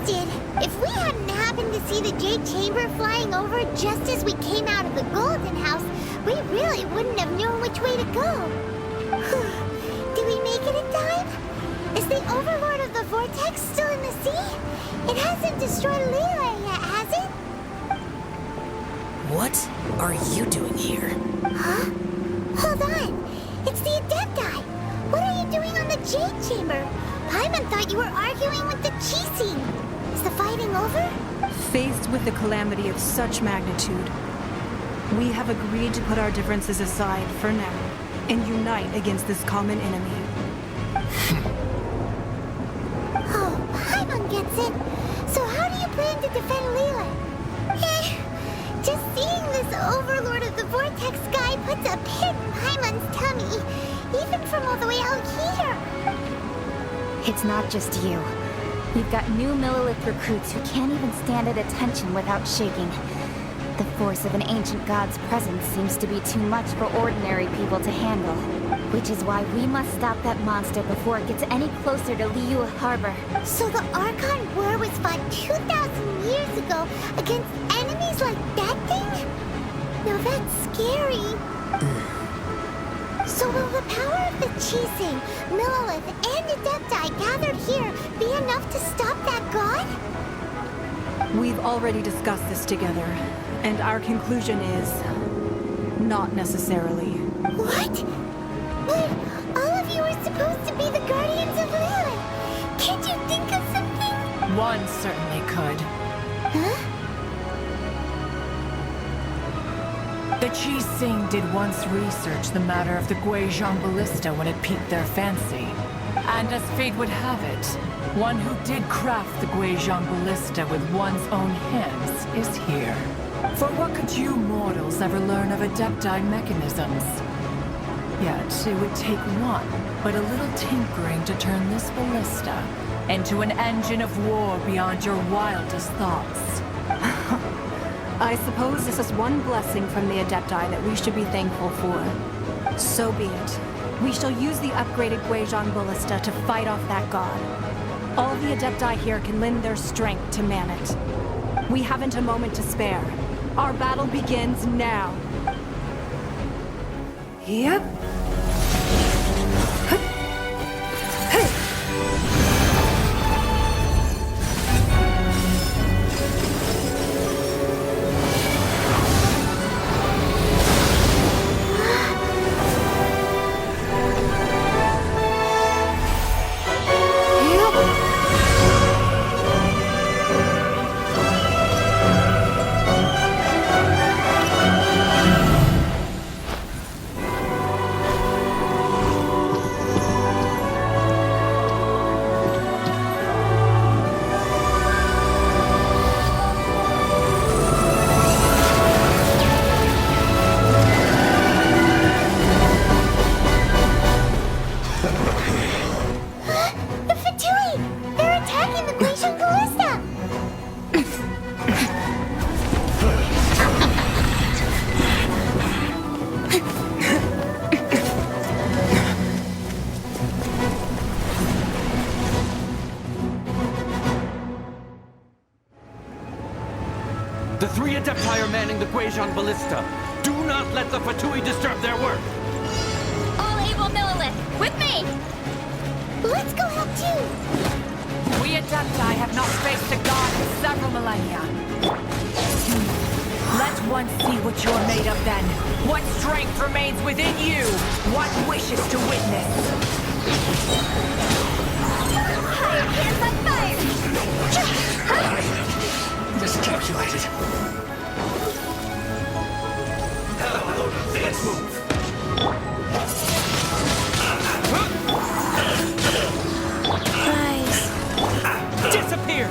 did. If we hadn't happened to see the Jade Chamber flying over just as we came out of the Golden House, we really wouldn't have known which way to go. Did we make it in time? Is the Overlord of the Vortex still in the sea? It hasn't destroyed Lila yet, has it? What are you doing here? Huh? Hold on. It's the Adepti. What are you doing on the Jade Chamber? Paimon thought you were arguing with the Chising. Is the fighting over? Faced with the calamity of such magnitude, we have agreed to put our differences aside for now and unite against this common enemy. Oh, Paimon gets it. So how do you plan to defend Lila? Just seeing this Overlord of the Vortex guy puts a pit in Paimon's tummy, even from all the way out here. It's not just you. We've got new Millilith recruits who can't even stand at attention without shaking. The force of an ancient god's presence seems to be too much for ordinary people to handle. Which is why we must stop that monster before it gets any closer to Liyue Harbor. So the Archon War was fought 2,000 years ago against enemies like that thing? Now that's scary. So will the power of the Chising, Millilith, and Adepti gathered here be enough to stop that god? We've already discussed this together, and our conclusion is not necessarily. What? But all of you are supposed to be the guardians of Lilith. Can't you think of something? One certainly could. Huh? The Chising did once research the matter of the Guizhong Ballista when it piqued their fancy. And as fate would have it, one who did craft the Guizhong Ballista with one's own hands is here. For what could you mortals ever learn of Adepti mechanisms? Yet, it would take one, but a little tinkering to turn this ballista into an engine of war beyond your wildest thoughts. I suppose this is one blessing from the Adepti that we should be thankful for. So be it. We shall use the upgraded Guizhong Ballista to fight off that god. All the Adepti here can lend their strength to man it. We haven't a moment to spare. Our battle begins now. Yep. The three Adepti are manning the Guizhong Ballista. Do not let the Fatui disturb their work! All able Millilith, with me! Let's go help too! We Adepti have not faced a god in several millennia. Let one see what you're made of then. What strength remains within you? What wishes to witness? Higher hands on fire! Miscalculated. How about this? Guys. Disappear!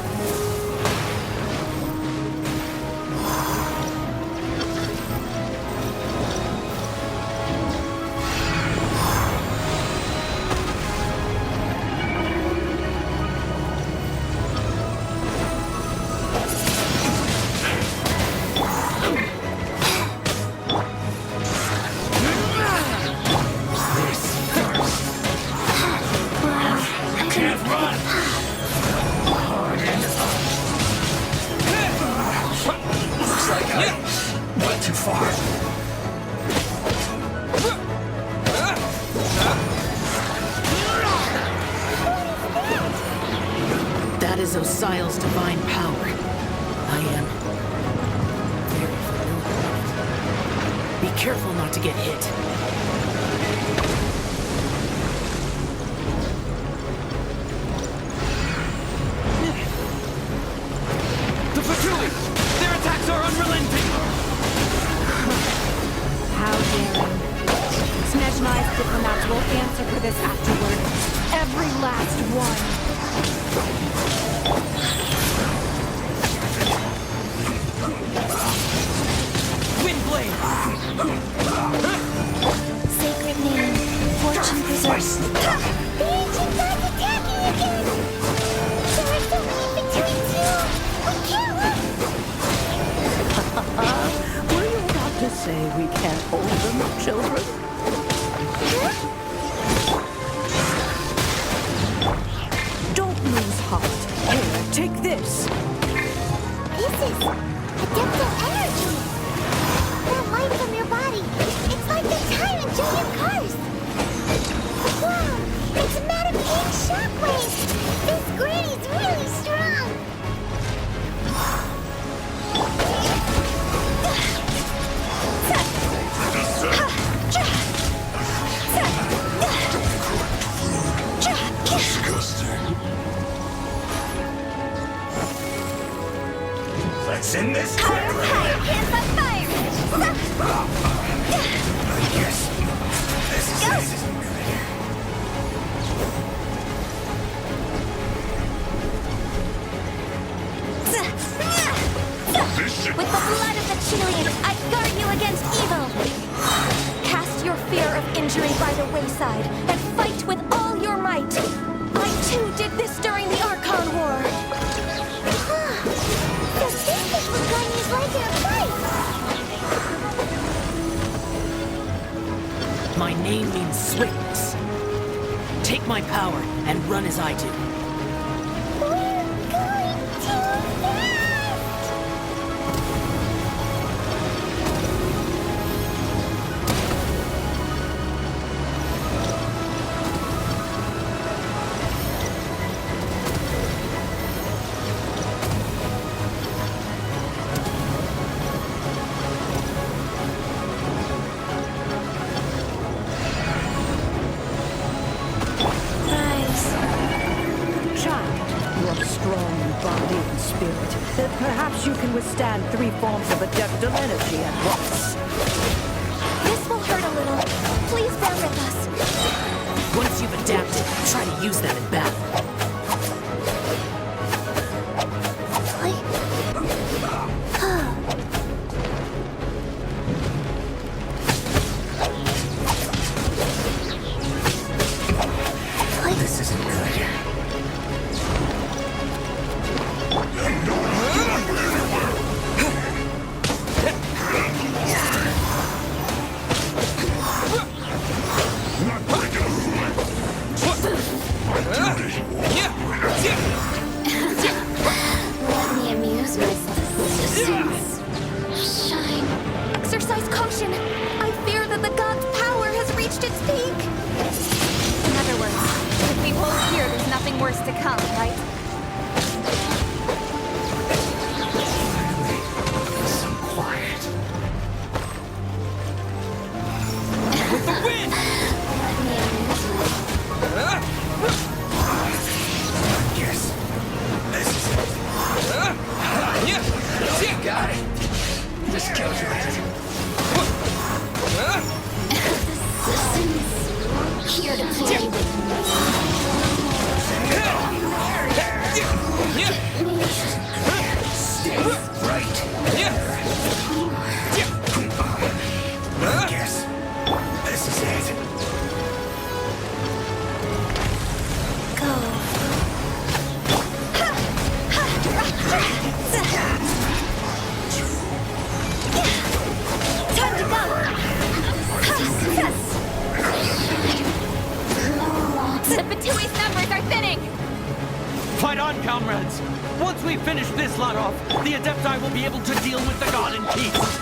to get hit. The Fatui! Their attacks are unrelenting! How daring. Snezhnai's diplomats will answer for this afterward. Every last one. Windblade! Sacred name, fortune preserves. The ancient god's attacking again! There are so many between two! We can't let... Were you about to say we can't hold them, children? Don't lose heart. Here, take this. This is adeptal energy! That light from your body, it's like the time in giant cars! Wow! It's made of pink shockwaves! This granny's really strong! Let's end this Fire, quickly. hands on fire! Yes. This is it. With the blood of the Chilians, I guard you against evil! Cast your fear of injury by the wayside and fight with all your might! I too did this during the Archon War! The distance was going is like in a fight! My name means swiftness. Take my power and run as I do. We're going too fast! Child, you are strong in body and spirit. Perhaps you can withstand 3 forms of adeptal energy at once. This will hurt a little. Please bear with us. Once you've adapted, try to use them in battle. This isn't good. Let me amuse myself. Shine. Exercise caution. I fear that the god's power has reached its peak. In other words, if we hold here, there's nothing worse to come, right? So quiet. Yes. This is it. Got it. Just calculated. Here to play with Stay right. Yes. This is it. Time to go! The Batui's numbers are thinning! Fight on, comrades! Once we finish this lot off, the Adepti will be able to deal with the god in peace!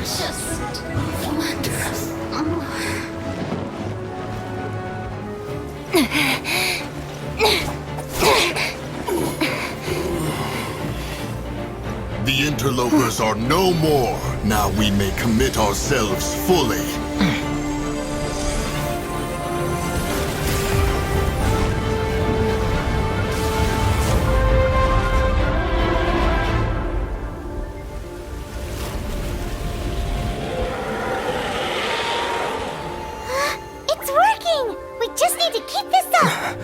Just once more. The interlopers are no more. Now we may commit ourselves fully. It's working! We just need to keep this up!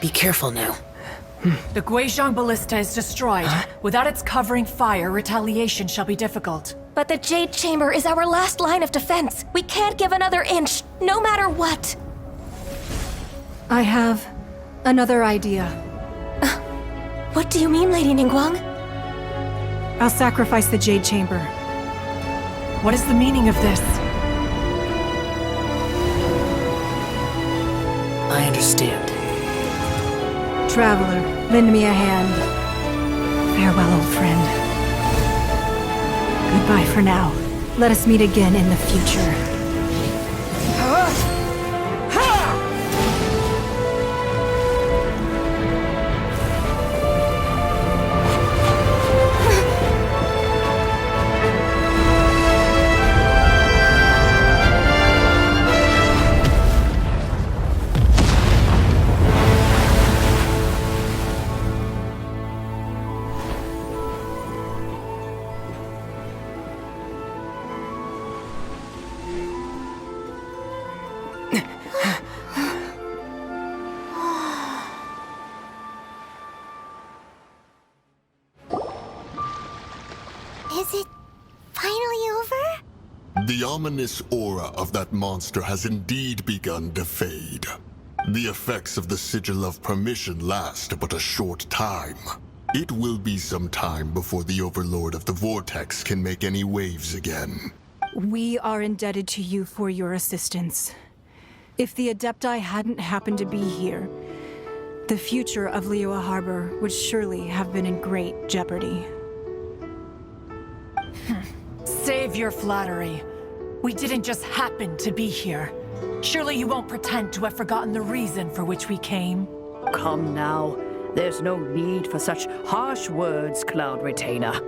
Be careful now. The Guizhong Ballista is destroyed. Without its covering fire, retaliation shall be difficult. But the Jade Chamber is our last line of defense. We can't give another inch, no matter what. I have another idea. What do you mean, Lady Ningguang? I'll sacrifice the Jade Chamber. What is the meaning of this? I understand. Traveler, lend me a hand. Farewell, old friend. Goodbye for now. Let us meet again in the future. Is it finally over? The ominous aura of that monster has indeed begun to fade. The effects of the Sigil of Permission last but a short time. It will be some time before the Overlord of the Vortex can make any waves again. We are indebted to you for your assistance. If the Adepti hadn't happened to be here, the future of Liyue Harbor would surely have been in great jeopardy. Save your flattery. We didn't just happen to be here. Surely you won't pretend to have forgotten the reason for which we came. Come now. There's no need for such harsh words, Cloud Retainer.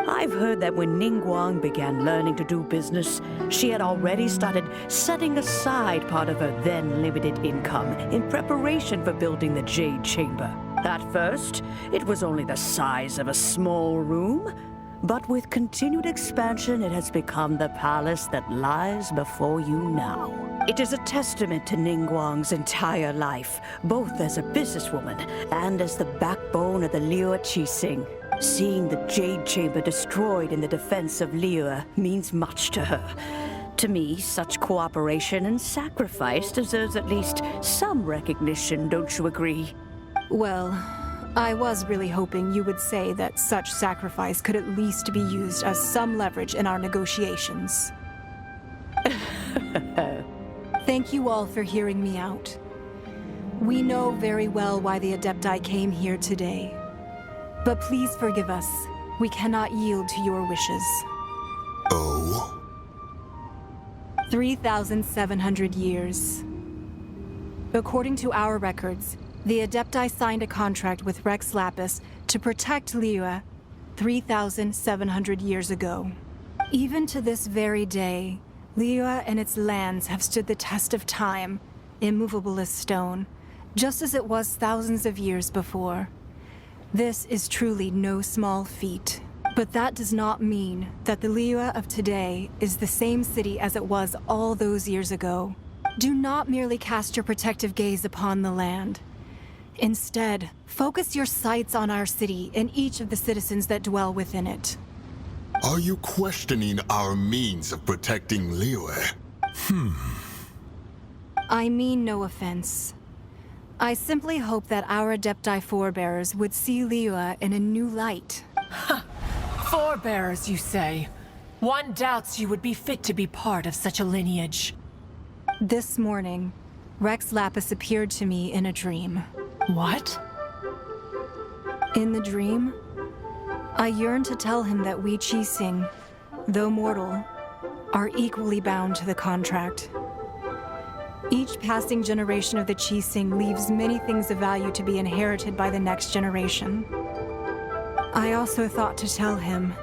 I've heard that when Ningguang began learning to do business, she had already started setting aside part of her then limited income in preparation for building the Jade Chamber. At first, it was only the size of a small room, but with continued expansion, it has become the palace that lies before you now. It is a testament to Ningguang's entire life, both as a businesswoman and as the backbone of the Liyue Qixing. Seeing the Jade Chamber destroyed in the defense of Liyue means much to her. To me, such cooperation and sacrifice deserves at least some recognition, don't you agree? Well, I was really hoping you would say that such sacrifice could at least be used as some leverage in our negotiations. Thank you all for hearing me out. We know very well why the Adepti came here today. But please forgive us. We cannot yield to your wishes. Oh? 3,700 years. According to our records, the Adepti signed a contract with Rex Lapis to protect Liyue 3,700 years ago. Even to this very day, Liyue and its lands have stood the test of time, immovable as stone, just as it was thousands of years before. This is truly no small feat. But that does not mean that the Liyue of today is the same city as it was all those years ago. Do not merely cast your protective gaze upon the land. Instead, focus your sights on our city and each of the citizens that dwell within it. Are you questioning our means of protecting Liyue? I mean no offense. I simply hope that our Adepti forebears would see Liyue in a new light. Forebearers, you say? One doubts you would be fit to be part of such a lineage. This morning, Rex Lapis appeared to me in a dream. What? In the dream, I yearned to tell him that we Qixing, though mortal, are equally bound to the contract. Each passing generation of the Qixing leaves many things of value to be inherited by the next generation. I also thought to tell him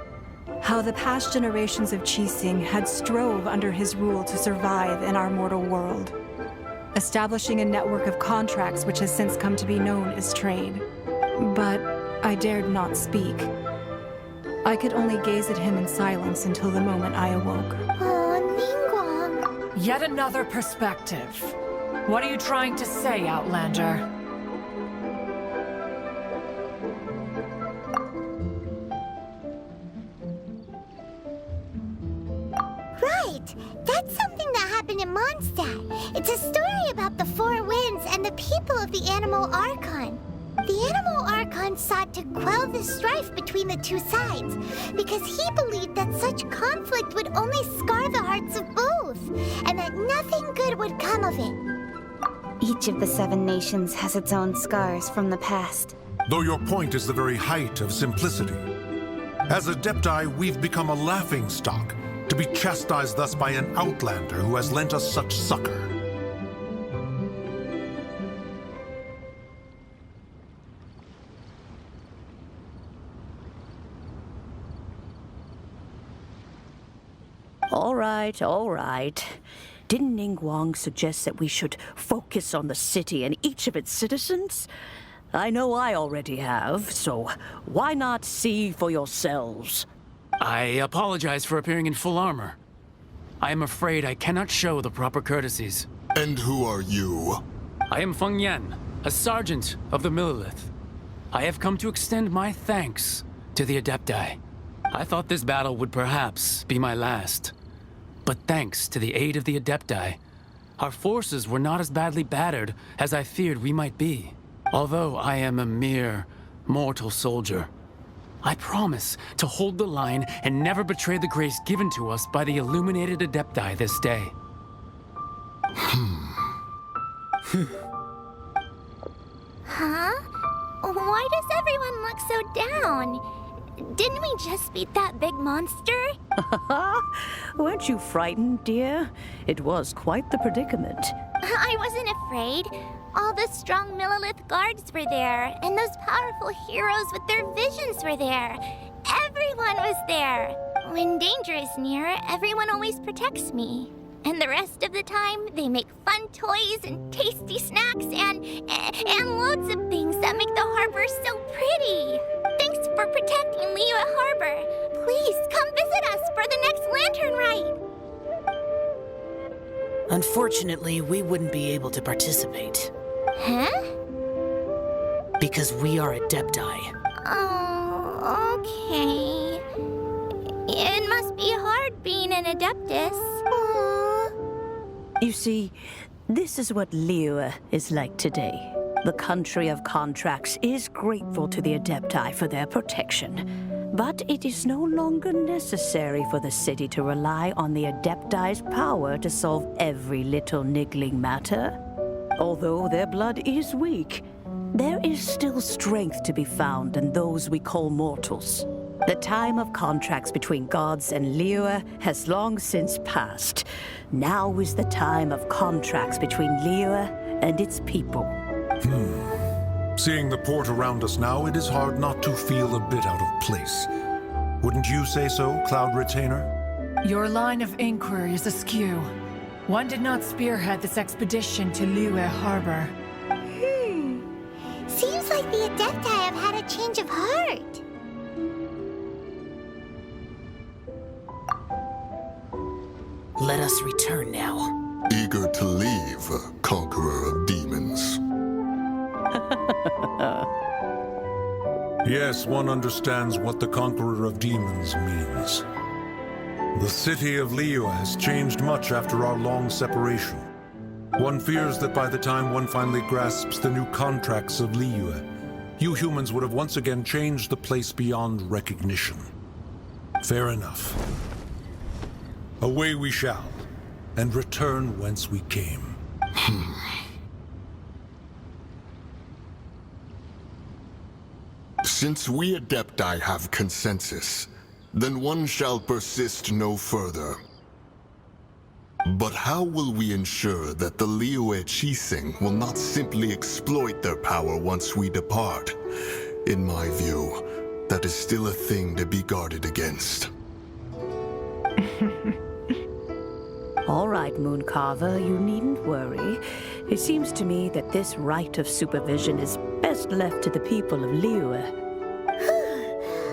how the past generations of Qixing had strove under his rule to survive in our mortal world, establishing a network of contracts which has since come to be known as trade. But I dared not speak. I could only gaze at him in silence until the moment I awoke. Oh, Ningguang. Yet another perspective. What are you trying to say, Outlander? Right! That's something that happened in Mondstadt. It's a story about the Four Winds and the people of the Animal Archon. The Animal Archon sought to quell the strife between the two sides because he believed that such conflict would only scar the hearts of both, and that nothing good would come of it. Each of the 7 nations has its own scars from the past. Though your point is the very height of simplicity. As Adepti, we've become a laughingstock, to be chastised thus by an outlander who has lent us such succor. All right. Didn't Ningguang suggest that we should focus on the city and each of its citizens? I know I already have, so why not see for yourselves? I apologize for appearing in full armor. I am afraid I cannot show the proper courtesies. And who are you? I am Feng Yan, a sergeant of the Millilith. I have come to extend my thanks to the Adepti. I thought this battle would perhaps be my last. But thanks to the aid of the Adepti, our forces were not as badly battered as I feared we might be. Although I am a mere mortal soldier, I promise to hold the line and never betray the grace given to us by the illuminated Adepti this day. Huh? Why does everyone look so down? Didn't we just beat that big monster? Weren't you frightened, dear? It was quite the predicament. I wasn't afraid. All the strong Millilith guards were there, and those powerful heroes with their visions were there. Everyone was there. When danger is near, everyone always protects me. And the rest of the time, they make fun toys and tasty snacks and loads of things that make the harbor so pretty. Thanks for protecting Liyue Harbor. Please come visit us for the next lantern ride. Unfortunately, we wouldn't be able to participate. Huh? Because we are Adepti. Oh, okay. It must be hard being an Adeptus. Aww. You see, this is what Liyue is like today. The country of contracts is grateful to the Adepti for their protection. But it is no longer necessary for the city to rely on the Adepti's power to solve every little niggling matter. Although their blood is weak, there is still strength to be found in those we call mortals. The time of contracts between gods and Liyue has long since passed. Now is the time of contracts between Liyue and its people. Seeing the port around us now, it is hard not to feel a bit out of place. Wouldn't you say so, Cloud Retainer? Your line of inquiry is askew. One did not spearhead this expedition to Liyue Harbor. Seems like the Adepti have had a change of heart. Let us return now. Eager to leave, conqueror of demons. Yes, one understands what the Conqueror of Demons means. The city of Liyue has changed much after our long separation. One fears that by the time one finally grasps the new contracts of Liyue, you humans would have once again changed the place beyond recognition. Fair enough. Away we shall, and return whence we came. Since we Adepti have consensus, then one shall persist no further. But how will we ensure that the Liyue Qixing will not simply exploit their power once we depart? In my view, that is still a thing to be guarded against. All right, Mooncarver, you needn't worry. It seems to me that this right of supervision is best left to the people of Liyue.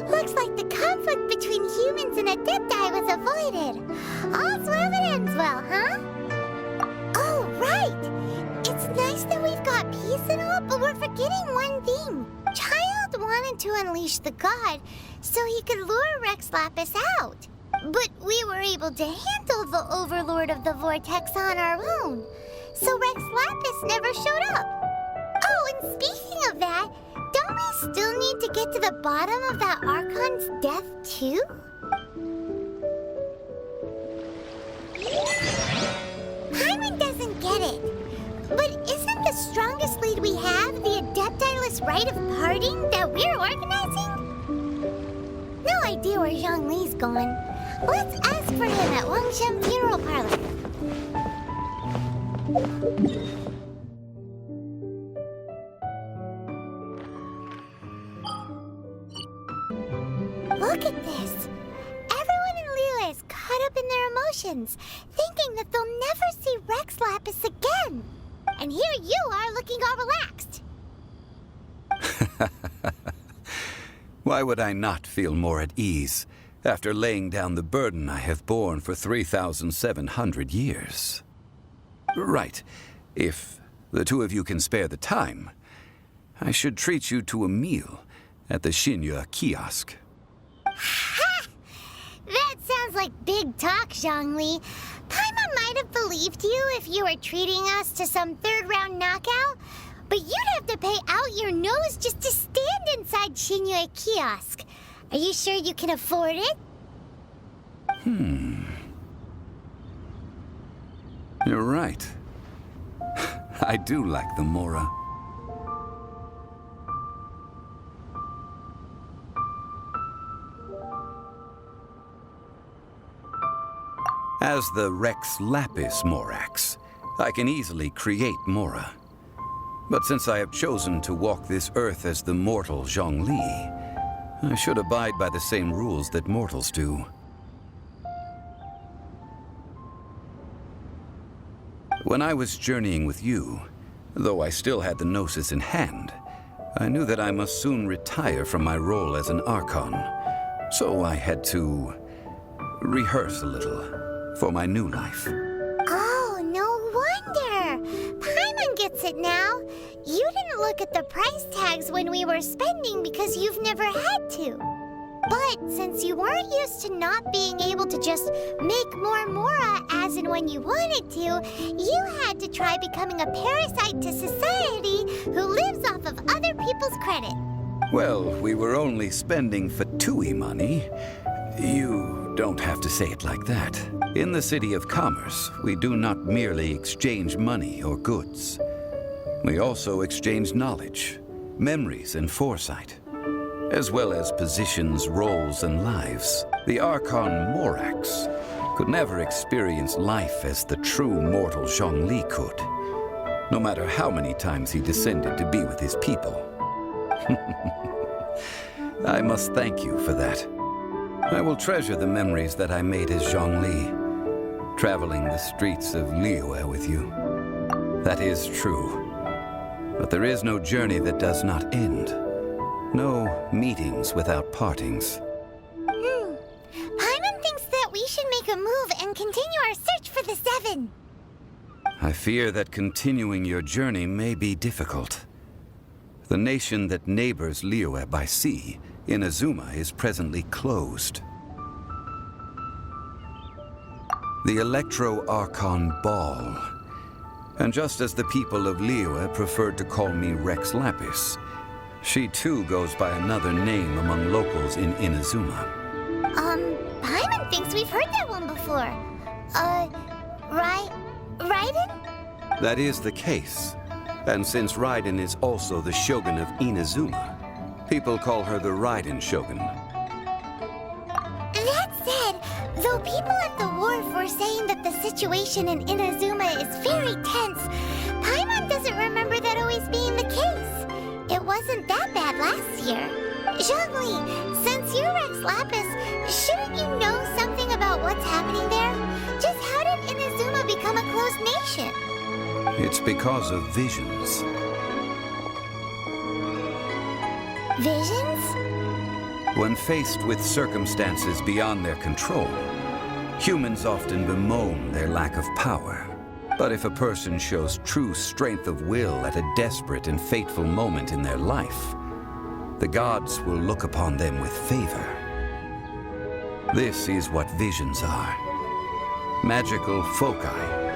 Looks like the conflict between humans and Adepti was avoided. All's well that ends well, huh? Oh, right! It's nice that we've got peace and all, but we're forgetting one thing. Child wanted to unleash the god so he could lure Rex Lapis out. But we were able to handle the Overlord of the Vortex on our own, so Rex Lapis never showed up. Oh, and speaking of that, don't we still need to get to the bottom of that Archon's death, too? Paimon doesn't get it. But isn't the strongest lead we have the Adepti-less rite of parting that we're organizing? No idea where Zhongli's gone. Let's ask for him at Wangshan Funeral Parlor. Look at this. Everyone in Liyue is caught up in their emotions, thinking that they'll never see Rex Lapis again. And here you are looking all relaxed. Why would I not feel more at ease after laying down the burden I have borne for 3,700 years? Right. If the two of you can spare the time, I should treat you to a meal at the Xinyue kiosk. Ha! That sounds like big talk, Zhongli. Paimon might have believed you if you were treating us to some third-round knockout, but you'd have to pay out your nose just to stand inside Xinyue kiosk. Are you sure you can afford it? You're right. I do like the Mora. As the Rex Lapis Morax, I can easily create Mora. But since I have chosen to walk this earth as the mortal Zhongli, I should abide by the same rules that mortals do. When I was journeying with you, though I still had the Gnosis in hand, I knew that I must soon retire from my role as an Archon. So I had to rehearse a little for my new life. Oh, no wonder. Paimon gets it now. You didn't look at the price tags when we were spending because you've never had to. But since you weren't used to not being able to just make more Mora as and when you wanted to, you had to try becoming a parasite to society who lives off of other people's credit. Well, we were only spending Fatui money. You don't have to say it like that. In the City of Commerce, we do not merely exchange money or goods. We also exchange knowledge, memories, and foresight, as well as positions, roles, and lives. The Archon Morax could never experience life as the true mortal Zhongli could, no matter how many times he descended to be with his people. I must thank you for that. I will treasure the memories that I made as Zhongli, traveling the streets of Liyue with you. That is true. But there is no journey that does not end. No meetings without partings. Paimon thinks that we should make a move and continue our search for the Seven. I fear that continuing your journey may be difficult. The nation that neighbors Liyue by sea, Inazuma, is presently closed. The Electro-Archon Ball. And just as the people of Liyue preferred to call me Rex Lapis, she too goes by another name among locals in Inazuma. Paimon thinks we've heard that one before. Raiden? That is the case. And since Raiden is also the Shogun of Inazuma, people call her the Raiden Shogun. That said, though people at the wharf were saying that the situation in Inazuma is very tense, Paimon doesn't remember that always being the case. It wasn't that bad last year. Zhongli, since you're Rex Lapis, shouldn't you know something about what's happening there? Just how did Inazuma become a closed nation? It's because of visions. Visions? When faced with circumstances beyond their control, humans often bemoan their lack of power. But if a person shows true strength of will at a desperate and fateful moment in their life, the gods will look upon them with favor. This is what visions are. Magical foci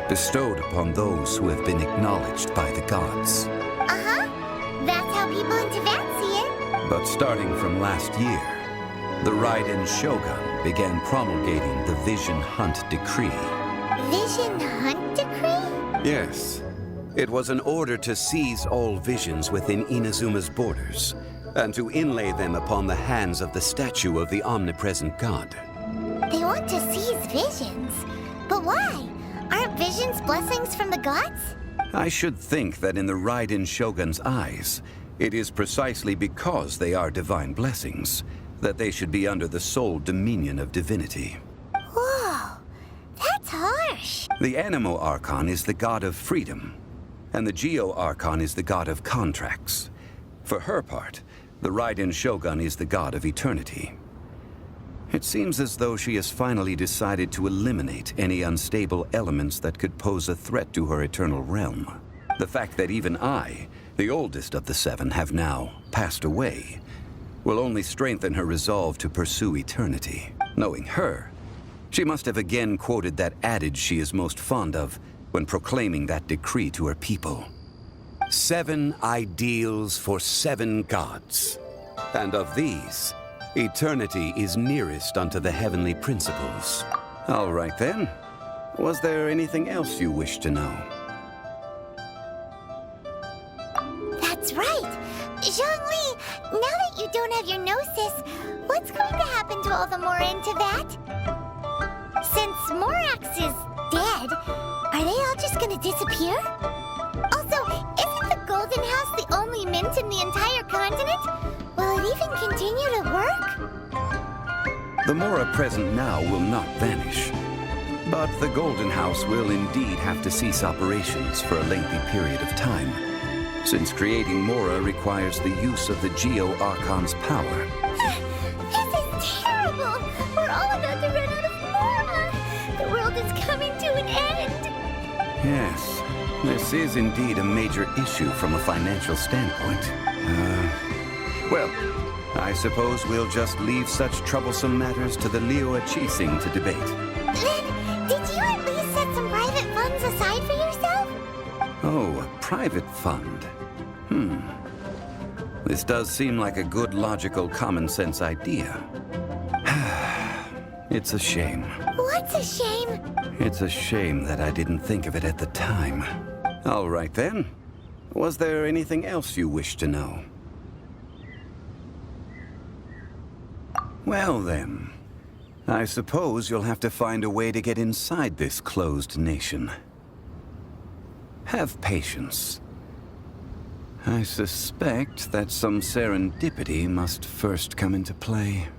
bestowed upon those who have been acknowledged by the gods. Uh-huh. That's how people in Tibet see it. But starting from last year, the Raiden Shogun began promulgating the Vision Hunt Decree. Vision Hunt Decree? Yes. It was an order to seize all visions within Inazuma's borders, and to inlay them upon the hands of the statue of the omnipresent god. They want to seize visions. But why? Aren't visions blessings from the gods? I should think that in the Raiden Shogun's eyes, it is precisely because they are divine blessings that they should be under the sole dominion of divinity. Whoa, that's harsh. The Animo Archon is the god of freedom, and the Geo Archon is the god of contracts. For her part, the Raiden Shogun is the god of eternity. It seems as though she has finally decided to eliminate any unstable elements that could pose a threat to her eternal realm. The fact that even I, the oldest of the seven, have now passed away, will only strengthen her resolve to pursue eternity. Knowing her, she must have again quoted that adage she is most fond of when proclaiming that decree to her people. 7 ideals for 7 gods. And of these, eternity is nearest unto the heavenly principles. All right then. Was there anything else you wish to know? That's right. Zhongli, now that you don't have your gnosis, what's going to happen to all the Morin Tibet? Since Morax is dead, are they all just going to disappear? Also, isn't the Golden House the only mint in the entire continent? Will it even continue to work? The Mora present now will not vanish. But the Golden House will indeed have to cease operations for a lengthy period of time, since creating Mora requires the use of the Geo Archon's power. This is terrible! We're all about to run out of Mora! The world is coming to an end! Yes, this is indeed a major issue from a financial standpoint. Well, I suppose we'll just leave such troublesome matters to the Liyue Qixing to debate. Then, did you at least set some private funds aside for yourself? Oh, a private fund. This does seem like a good, logical, common-sense idea. It's a shame. What's a shame? It's a shame that I didn't think of it at the time. All right, then. Was there anything else you wish to know? Well, then. I suppose you'll have to find a way to get inside this closed nation. Have patience. I suspect that some serendipity must first come into play.